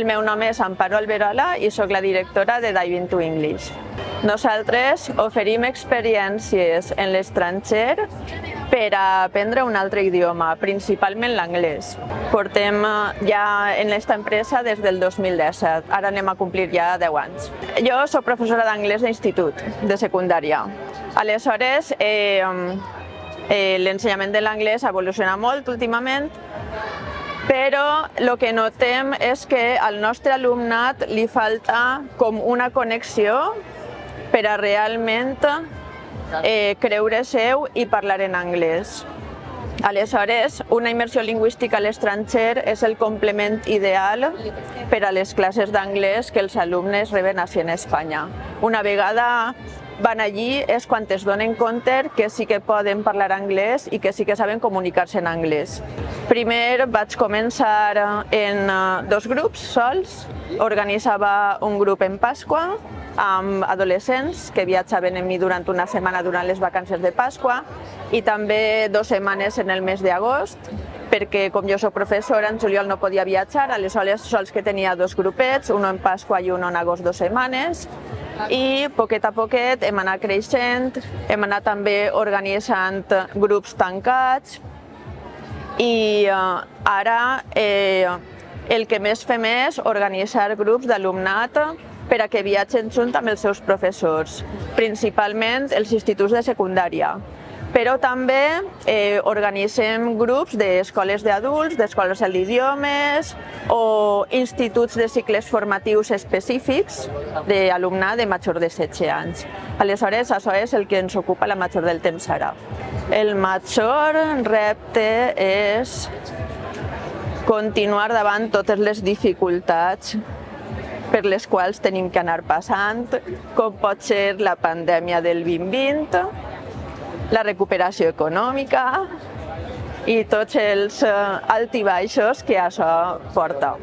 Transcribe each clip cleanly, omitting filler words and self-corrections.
El meu nom és Amparo Alberola i sóc la directora de Diving to English. Nosaltres oferim experiències en l'estranger per a aprendre un altre idioma, principalment l'anglès. Portem ja en aquesta empresa des del 2017, ara anem a complir ja 10 anys. Jo soc professora d'anglès d'institut, de secundària. Aleshores, l'ensenyament de l'anglès ha evolucionat molt últimament, però el que notem és que al nostre alumnat li falta com una connexió per a realment creure seu i parlar en anglès. Aleshores, una immersió lingüística a l'estranger és el complement ideal per a les classes d'anglès que els alumnes reben ací en Espanya. Una vegada van allí és quan es donen compte que sí que poden parlar anglès i que sí que saben comunicar-se en anglès. Primer vaig començar en 2 grups sols. Organitzava un grup en Pasqua amb adolescents que viatjaven amb mi durant una setmana durant les vacances de Pasqua i també 2 setmanes en el mes d'agost, perquè com jo soc professora, en juliol no podia viatjar, aleshores sols que tenia 2 grupets, un en Pasqua i un en agost, 2 setmanes. I poquet a poquet hem anat creixent, hem anat també organitzant grups tancats i ara el que més fem és organitzar grups d'alumnat per a que viatgen junt amb els seus professors, principalment els instituts de secundària. Però també organitzem grups d'escoles d'adults, d'escoles d'idiomes o instituts de cicles formatius específics d'alumnat de major de 16 anys. Aleshores, això és el que ens ocupa la major del temps ara. El major repte és continuar davant totes les dificultats per les quals tenim que anar passant, com pot ser la pandèmia del 2020, la recuperació econòmica i tots els altibaixos que això porta.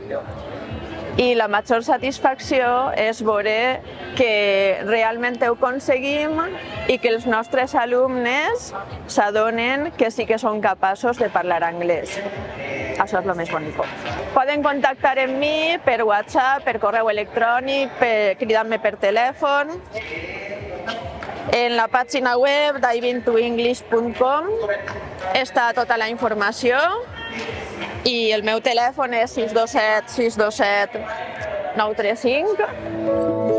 I la major satisfacció és veure que realment ho aconseguim i que els nostres alumnes s'adonen que sí que són capaços de parlar anglès. Això és el més bonic. Poden contactar amb mi per WhatsApp, per correu electrònic, cridant-me per telèfon. En la pàgina web divingtoenglish.com està tota la informació i el meu telèfon és 627 627 935.